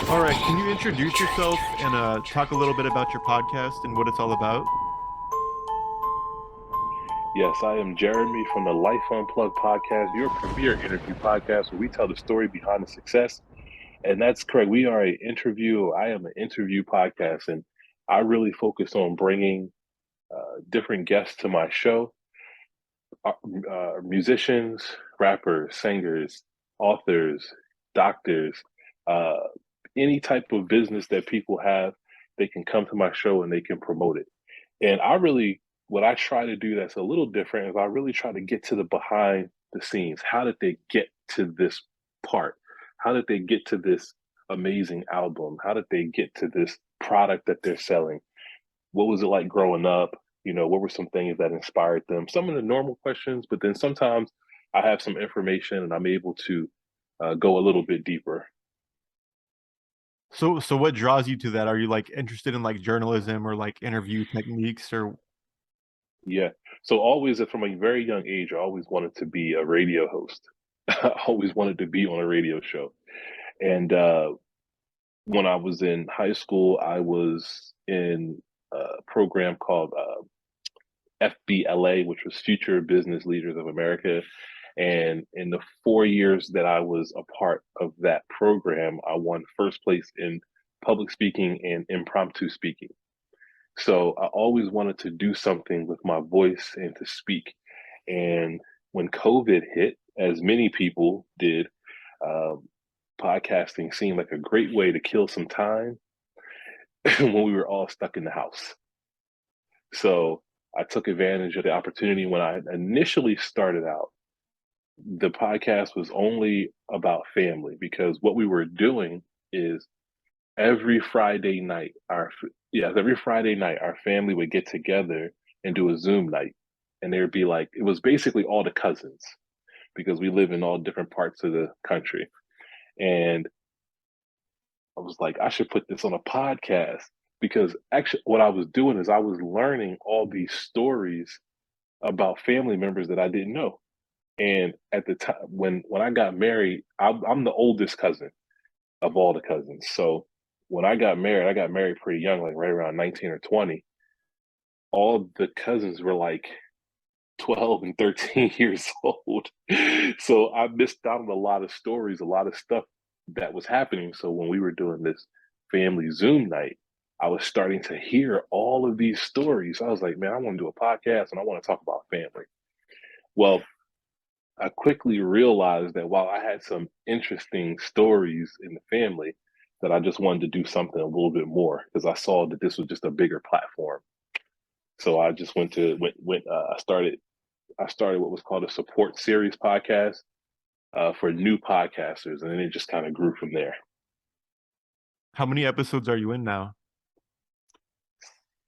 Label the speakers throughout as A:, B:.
A: All right, can you introduce yourself and talk a little bit about your podcast and what it's all about?
B: Yes, I am Jeremy from the Life Unplugged Podcast, your premier interview podcast where we tell the story behind the success. And that's correct. I am an interview podcast, and I really focus on bringing different guests to my show, musicians, rappers, singers, authors, doctors, uh, any type of business that people have, they can come to my show and they can promote it. And what I try to do that's a little different is I really try to get to the behind the scenes. How did they get to this part? How did they get to this amazing album? How did they get to this product that they're selling? What was it like growing up? What were some things that inspired them? Some of the normal questions, but then sometimes I have some information and I'm able to go a little bit deeper.
A: So what draws you to that? Are you like interested in like journalism or like interview techniques or
B: Yeah. So always from a very young age, I always wanted to be a radio host. I always wanted to be on a radio show. And when I was in high school, I was in a program called FBLA, which was Future Business Leaders of America. And in the 4 years that I was a part of that program, I won first place in public speaking and impromptu speaking. So I always wanted to do something with my voice and to speak. And when COVID hit, as many people did, um, podcasting seemed like a great way to kill some time when we were all stuck in the house. So I took advantage of the opportunity when I initially started out. The podcast was only about family because what we were doing is every Friday night, every Friday night, our family would get together and do a Zoom night. And there'd be like, it was basically all the cousins because we live in all different parts of the country. And I was like, I should put this on a podcast because actually what I was doing is I was learning all these stories about family members that I didn't know. And at the time when I got married, I'm the oldest cousin of all the cousins. So when I got married pretty young, like right around 19 or 20. All the cousins were like 12 and 13 years old. So I missed out on a lot of stories, a lot of stuff that was happening. So when we were doing this family Zoom night, I was starting to hear all of these stories. I was like, man, I want to do a podcast and I want to talk about family. Well, I quickly realized that while I had some interesting stories in the family, that I just wanted to do something a little bit more because I saw that this was just a bigger platform. So I just I started what was called a support series podcast for new podcasters, and then it just kind of grew from there.
A: how many episodes are you in now?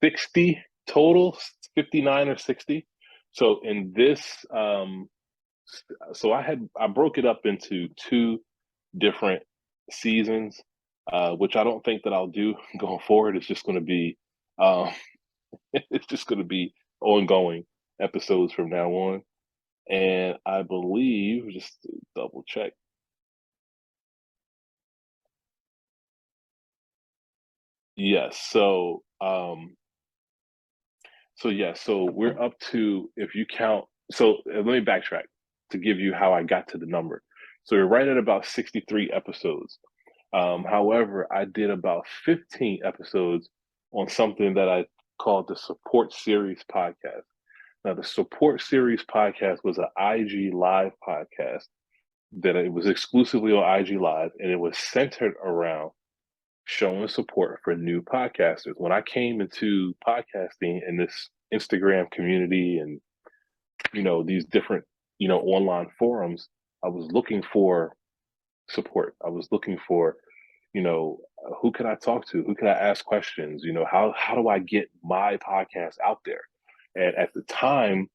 B: 60 total, 59 or 60. So in this, so I broke it up into two different seasons, which I don't think that I'll do going forward. It's just going to be, um, it's just going to be ongoing episodes from now on. And I believe, just to double check, yes. So we're up to, if you count. So let me backtrack to give you how I got to the number. So we're right at about 63 episodes. However, I did about 15 episodes on something that I called the Support Series Podcast. Now, the Support Series Podcast was an IG Live podcast that it was exclusively on IG Live, and it was centered around showing support for new podcasters. When I came into podcasting in this Instagram community and these different online forums, I was looking for support. I was looking for who can I talk to? Who can I ask questions? How do I get my podcast out there? And at the time,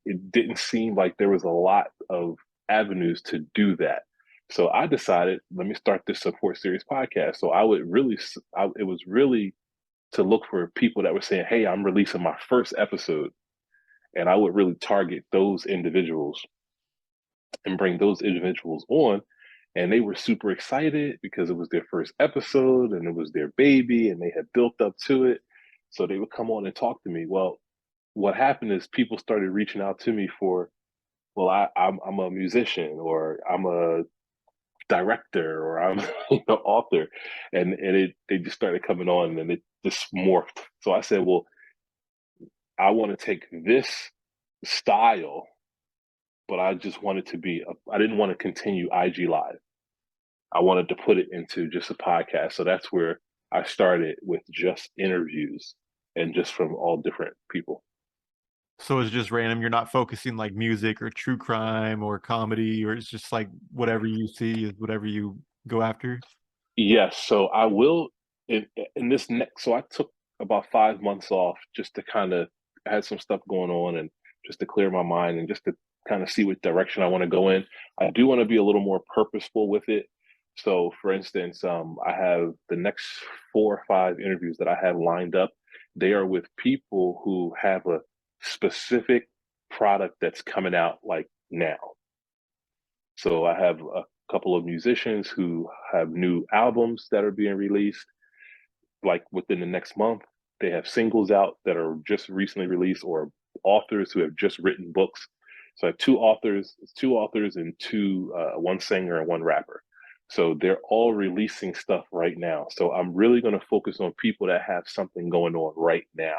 B: it didn't seem like there was a lot of avenues to do that. So I decided, let me start this support series podcast. So it was really to look for people that were saying, hey, I'm releasing my first episode. And I would really target those individuals and bring those individuals on And they were super excited because it was their first episode and it was their baby and they had built up to it. So they would come on and talk to me. Well, what happened is people started reaching out to me for, well, I'm a musician, or I'm a director, or I'm author, and they just started coming on and it just morphed. So I said, well, I want to take this style, but I just wanted to be. I didn't want to continue IG Live. I wanted to put it into just a podcast. So that's where I started, with just interviews and just from all different people.
A: So it's just random. You're not focusing like music or true crime or comedy, or it's just like whatever you see is whatever you go after.
B: Yes, so I will in this next. So I took about 5 months off just to kind of, I had some stuff going on, and just to clear my mind and just to kind of see what direction I want to go in. I do want to be a little more purposeful with it. So, for instance, I have the next 4 or 5 interviews that I have lined up. They are with people who have a specific product that's coming out like now. So I have a couple of musicians who have new albums that are being released like within the next month. They have singles out that are just recently released, or authors who have just written books. So I have two authors and one singer and one rapper. So they're all releasing stuff right now. So I'm really going to focus on people that have something going on right now,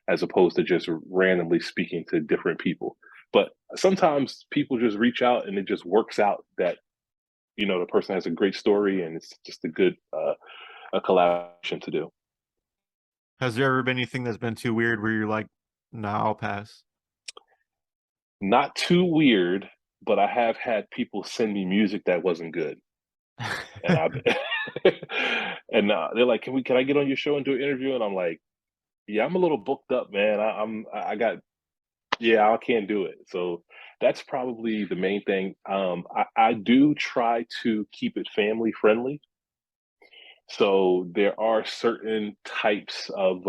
B: as opposed to just randomly speaking to different people. But sometimes people just reach out and it just works out that the person has a great story and it's just a collaboration to do.
A: Has there ever been anything that's been too weird where you're like, nah, I'll pass?
B: Not too weird, but I have had people send me music that wasn't good, and I and they're like, can I get on your show and do an interview?" And I'm like, "Yeah, I'm a little booked up, man. I got yeah, I can't do it." So that's probably the main thing. I do try to keep it family friendly. So there are certain types of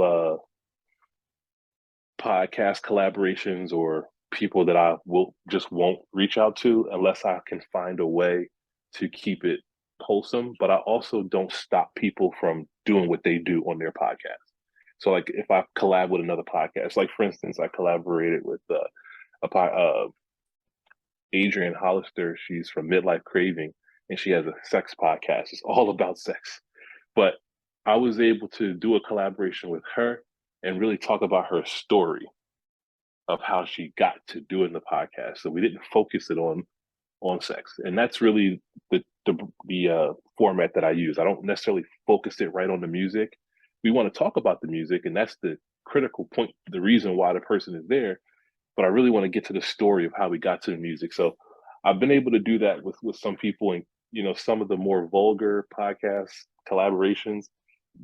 B: podcast collaborations or people that I won't reach out to unless I can find a way to keep it wholesome. But I also don't stop people from doing what they do on their podcast. So, like, if I collab with another podcast, like for instance, I collaborated with Adrienne Hollister. She's from Midlife Craving, and she has a sex podcast. It's all about sex. But I was able to do a collaboration with her and really talk about her story of how she got to doing the podcast. So we didn't focus it on sex, and that's really the format that I use. I don't necessarily focus it right on the music. We want to talk about the music, and that's the critical point, the reason why the person is there. But I really want to get to the story of how we got to the music. So I've been able to do that with some people, and some of the more vulgar podcast collaborations,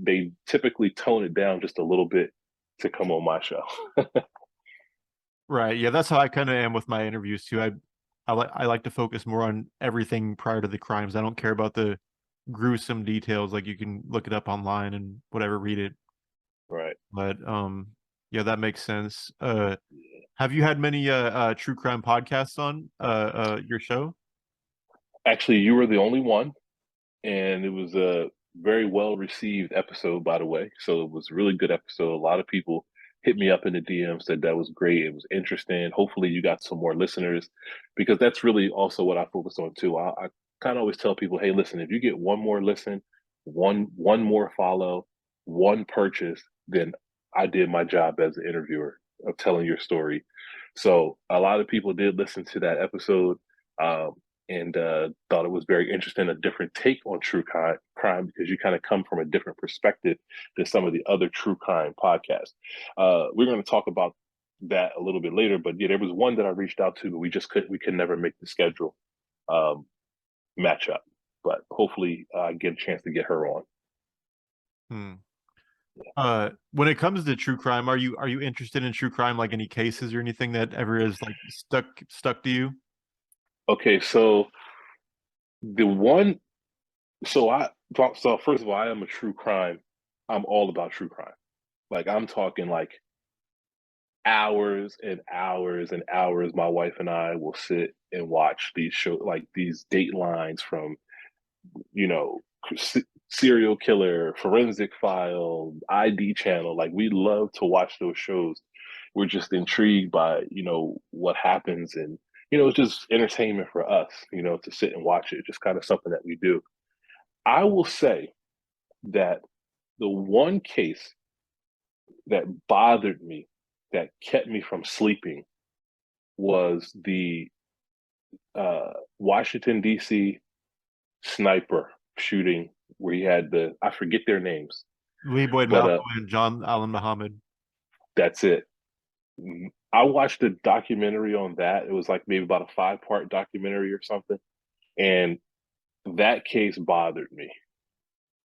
B: they typically tone it down just a little bit to come on my show.
A: Right. Yeah, that's how I kind of am with my interviews too. I like to focus more on everything prior to the crimes. I don't care about the gruesome details. Like you can look it up online and whatever, read it.
B: Right.
A: But yeah, that makes sense. Have you had many true crime podcasts on your show?
B: Actually, you were the only one, and it was a very well received episode, by the way. So it was a really good episode. A lot of people hit me up in the DM, said that was great. It was interesting. Hopefully, you got some more listeners, because that's really also what I focus on too. I kind of always tell people, hey, listen, if you get one more listen, one more follow, one purchase, then I did my job as an interviewer of telling your story. So a lot of people did listen to that episode. Um, and thought it was very interesting, a different take on true crime, because you kind of come from a different perspective than some of the other true crime podcasts. We're going to talk about that a little bit later, but yeah, there was one that I reached out to, but we could never make the schedule um, match up. But hopefully, I get a chance to get her on.
A: Hmm. When it comes to true crime, are you interested in true crime? Like any cases or anything that ever is like stuck to you?
B: Okay, so the one, so first of all, I am a true crime. I'm all about true crime. Like, I'm talking like hours and hours and hours. My wife and I will sit and watch these show, like these datelines from you know, serial killer, forensic file, ID channel. Like we love to watch those shows. We're just intrigued by, what happens, and it's just entertainment for us, to sit and watch it. Just kind of something that we do. I will say that the one case that bothered me, that kept me from sleeping, was the Washington D.C. sniper shooting where he had I forget their names,
A: Lee Boyd
B: but
A: Malcolm and John Allen Muhammad.
B: that's it. I watched a documentary on that. It was like maybe about a 5-part documentary or something, and that case bothered me.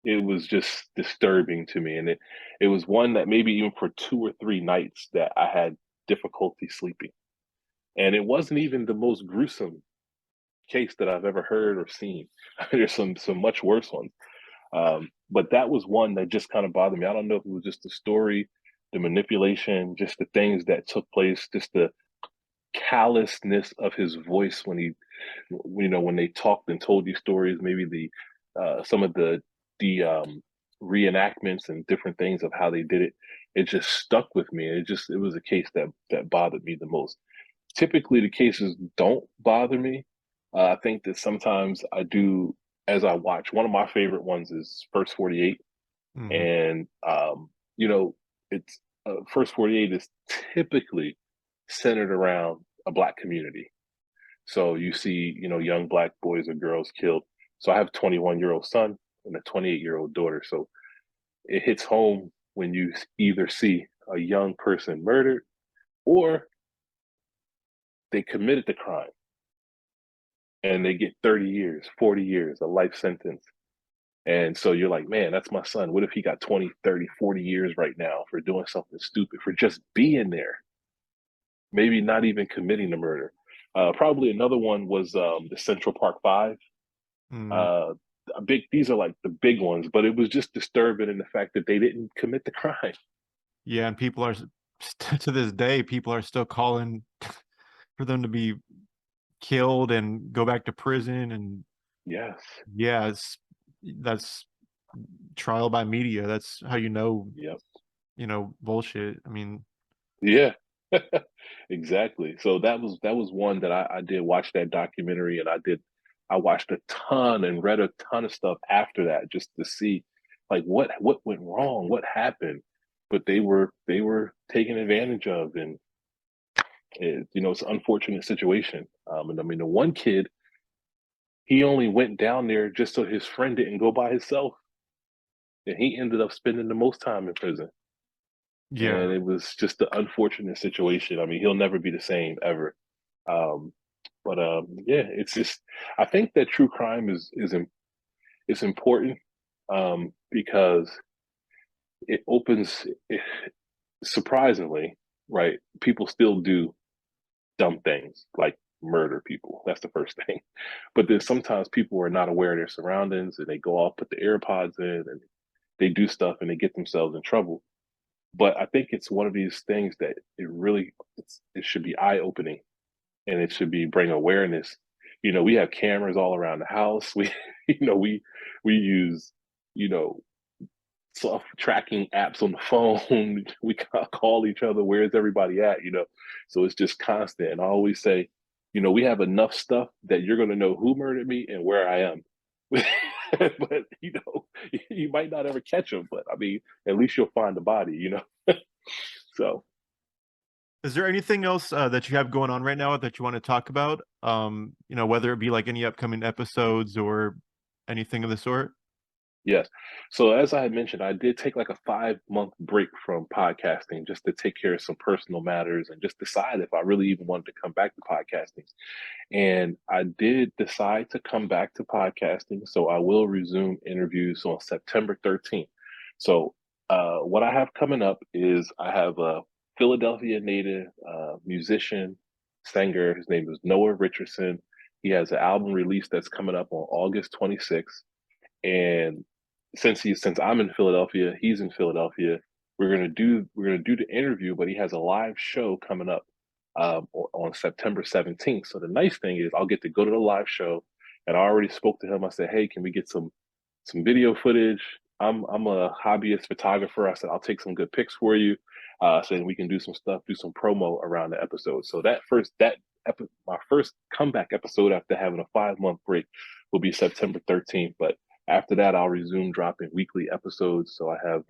B: It was just disturbing to me, and it was one that maybe even for 2 or 3 nights that I had difficulty sleeping. And it wasn't even the most gruesome case that I've ever heard or seen. There's some much worse ones. But that was one that just kind of bothered me. I don't know if it was just the story, the manipulation, just the things that took place, just the callousness of his voice when when they talked and told these stories, maybe some of the reenactments and different things of how they did it. It just stuck with me. It was a case that bothered me the most. Typically, the cases don't bother me. I think that sometimes I do, as I watch. One of my favorite ones is First 48,
A: Mm-hmm.
B: and it's First 48 is typically centered around a Black community. So you see, young Black boys or girls killed. So I have a 21-year-old son and a 28-year-old daughter. So it hits home when you either see a young person murdered or they committed the crime and they get 30 years, 40 years, a life sentence. And so you're like, man, that's my son. What if he got 20, 30, 40 years right now for doing something stupid, for just being there? Maybe not even committing the murder. Probably another one was the Central Park Five.
A: Mm-hmm.
B: Uh, these are like the big ones, but it was just disturbing in the fact that they didn't commit the crime.
A: Yeah, and people are to this day, people are still calling for them to be killed and go back to prison. And
B: Yes.
A: yeah, that's trial by media. That's how
B: Yep.
A: bullshit. I mean,
B: Yeah. Exactly. So that was one that I did watch that documentary, and I watched a ton and read a ton of stuff after that just to see like what went wrong, what happened. But they were taken advantage of, and it's an unfortunate situation. And I mean, the one kid, he only went down there just so his friend didn't go by himself, and he ended up spending the most time in prison.
A: yeah.
B: And it was just an unfortunate situation. I mean, he'll never be the same ever. Um, but yeah, it's just I think that true crime is important because it opens. Surprisingly, right? People still do dumb things like murder people. That's the first thing. But then sometimes people are not aware of their surroundings, and they go off, put the AirPods in, and they do stuff and they get themselves in trouble. But I think it's one of these things that it should be eye opening, and it should be bring awareness. We have cameras all around the house. We, we use, you know, soft tracking apps on the phone. We call each other. Where's everybody at? So it's just constant. And I always say, we have enough stuff that you're going to know who murdered me and where I am. But you might not ever catch them. But I mean, at least you'll find the body. So
A: Is there anything else that you have going on right now that you want to talk about? Whether it be like any upcoming episodes or anything of the sort?
B: yes. So as I had mentioned, I did take like a 5-month break from podcasting just to take care of some personal matters and just decide if I really even wanted to come back to podcasting. And I did decide to come back to podcasting. So I will resume interviews on September 13th. So what I have coming up is I have a Philadelphia native musician, singer. His name is Noah Richardson. He has an album release that's coming up on August 26th. And since I'm in Philadelphia, he's in Philadelphia. We're gonna do the interview, but he has a live show coming up on September 17th. So the nice thing is I'll get to go to the live show. And I already spoke to him. I said, hey, can we get some video footage? I'm a hobbyist photographer. I said, I'll take some good pics for you. So we can do some stuff, do some promo around the episode. So my first comeback episode after having a 5-month break will be September 13th. But after that, I'll resume dropping weekly episodes. So I have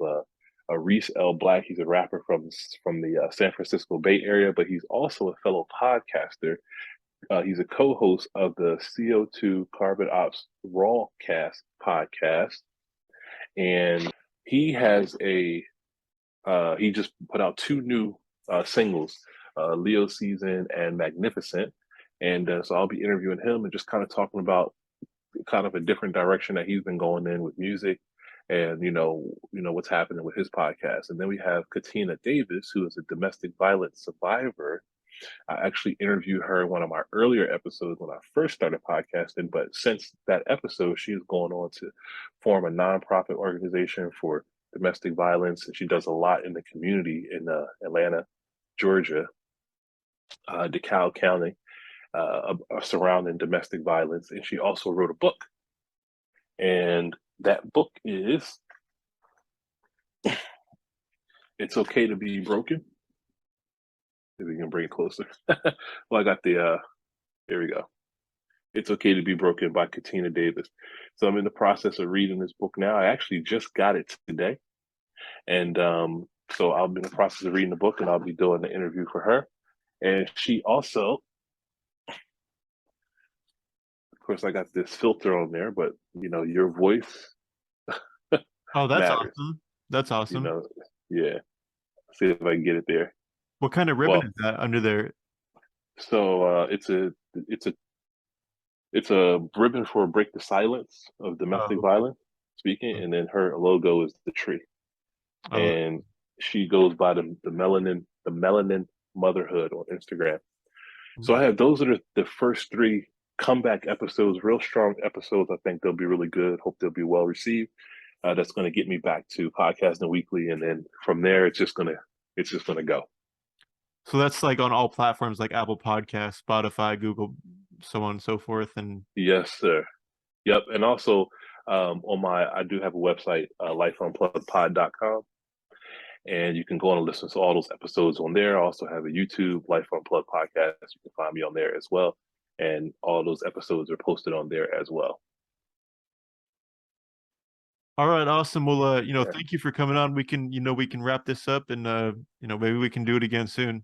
B: a Reese L. Black. He's a rapper from the San Francisco Bay Area, but he's also a fellow podcaster. He's a co-host of the CO2 Carbon Ops Rawcast podcast, and he has he just put out 2 new singles, Leo Season and Magnificent, and so I'll be interviewing him and just kind of talking about kind of a different direction that he's been going in with music, and what's happening with his podcast. And then we have Katina Davis, who is a domestic violence survivor. I actually interviewed her in one of my earlier episodes when I first started podcasting, but since that episode, she has gone on to form a nonprofit organization for domestic violence, and she does a lot in the community in Atlanta, Georgia, DeKalb County, surrounding domestic violence. And she also wrote a book, and that book is It's Okay to Be Broken. If we can bring it closer. Well, I got here we go. It's Okay to Be Broken by Katina Davis. So I'm in the process of reading this book now. I actually just got it today. And so I'll be in the process of reading the book, and I'll be doing the interview for her. And she also, of course, I got this filter on there, but your voice
A: Oh, that's
B: matters.
A: awesome. That's awesome.
B: Yeah. See if I can get it there.
A: What kind of ribbon is that under there?
B: So it's a ribbon for Break the Silence of Domestic Violence speaking, and then her logo is the tree. And she goes by the melanin motherhood on Instagram. So I have those are the first 3 comeback episodes, real strong episodes. I think they'll be really good. Hope they'll be well received. That's going to get me back to podcasting weekly, and then from there it's just gonna go.
A: So that's like on all platforms like Apple Podcasts, Spotify, Google, so on and so forth. And
B: yes, sir. Yep. And also I do have a website, lifeunpluggedpod.com, and you can go on and listen to all those episodes on there. I also have a YouTube, Life Unplugged Podcast. You can find me on there as well, and all those episodes are posted on there as well.
A: All right, awesome. Well, thank you for coming on. We can wrap this up, and maybe we can do it again soon.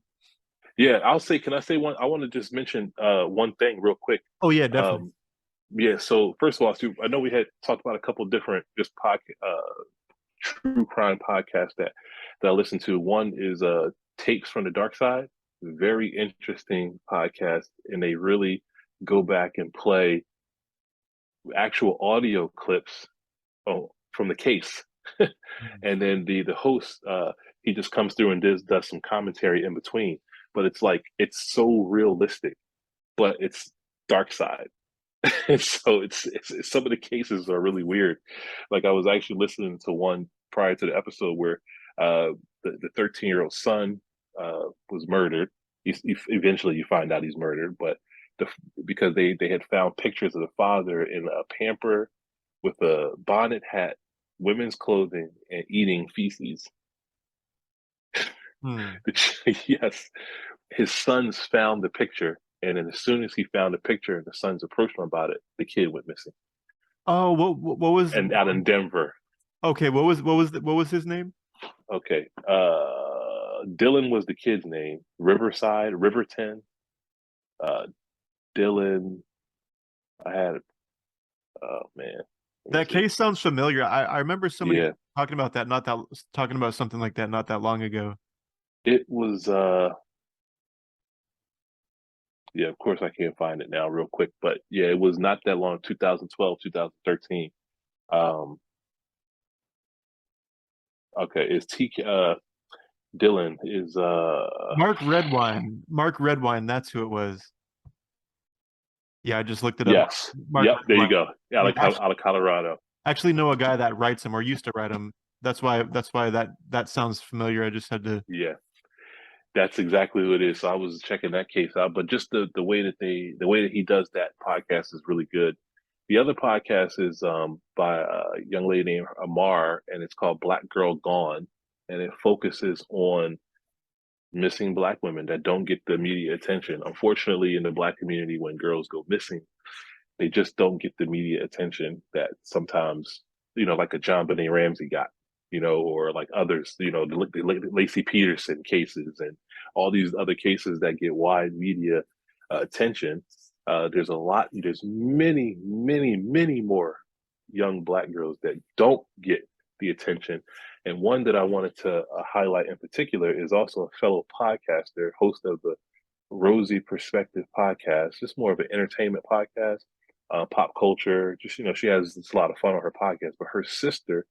B: Yeah, can I say one? I want to just mention one thing real quick.
A: Oh yeah, definitely.
B: Yeah. So first of all, I know we had talked about a couple of different just true crime podcasts that I listen to. One is Takes from the Dark Side. Very interesting podcast, and they really go back and play actual audio clips from the case. And then the host, he just comes through and does some commentary in between. But it's so realistic, but it's dark side. And so it's some of the cases are really weird. Like I was actually listening to one prior to the episode where the 13-year-old son was murdered. Eventually you find out he's murdered, but because they had found pictures of the father in a pamper with a bonnet hat, women's clothing, and eating feces. Yes, his sons found the picture, and then as soon as he found the picture and the sons approached him about it, the kid went missing.
A: Oh, what was?
B: And out in Denver.
A: Okay, what was his name?
B: Okay, Dylan was the kid's name. Riverton. Dylan. I had. Oh man.
A: That case sounds familiar. I remember somebody talking about something like that not that long ago.
B: It was of course I can't find it now real quick, but yeah, it was not that long, 2012, 2013. Okay, it's Dylan is
A: Mark Redwine, that's who it was. Yeah, I just looked it up.
B: Yes. Yep, there you go. Yeah, out of Colorado.
A: Actually know a guy that writes them or used to write them. That's why that sounds familiar. I just had to.
B: Yeah, that's exactly who it is. So I was checking that case out, but just the way that he does that podcast is really good. The other podcast is by a young lady named Amar, and it's called Black Girl Gone, and it focuses on missing Black women that don't get the media attention. Unfortunately, in the Black community, when girls go missing, they just don't get the media attention that sometimes, like a John Benet Ramsey got, or like others, the Lacey Peterson cases and all these other cases that get wide media attention. There's many, many, many more young Black girls that don't get the attention. And one that I wanted to highlight in particular is also a fellow podcaster, host of the Rosie Perspective podcast, just more of an entertainment podcast, pop culture. Just, she has a lot of fun on her podcast, but her sister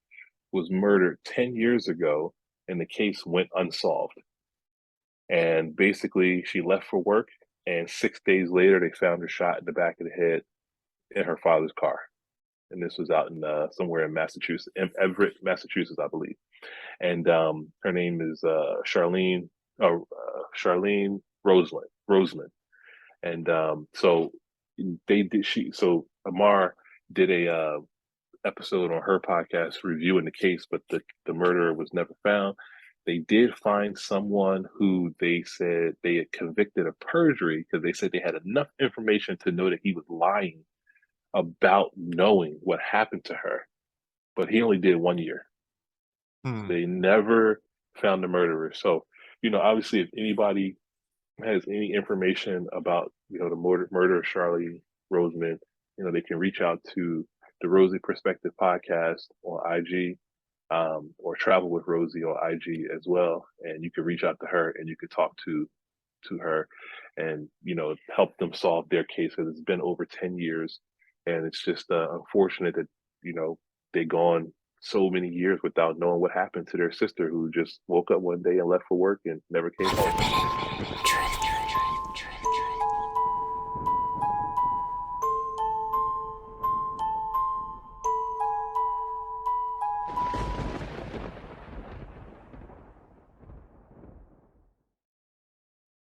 B: was murdered 10 years ago and the case went unsolved. And basically, she left for work, and 6 days later, they found her shot in the back of the head in her father's car. And this was out in somewhere in Massachusetts, in Everett, Massachusetts, I believe. And her name is Charlene Roseman. And so Amar did a episode on her podcast reviewing the case, but the murderer was never found. They did find someone who they said they had convicted of perjury because they said they had enough information to know that he was lying about knowing what happened to her, but he only did 1 year. They never found the murderer. So, obviously, if anybody has any information about, the murder of Charlie Roseman, they can reach out to the Rosie Perspective podcast on IG, or Travel with Rosie on IG as well. And you can reach out to her and you could talk to her and, help them solve their case. Because it's been over 10 years. And it's just unfortunate that, they gone so many years without knowing what happened to their sister, who just woke up one day and left for work and never came home.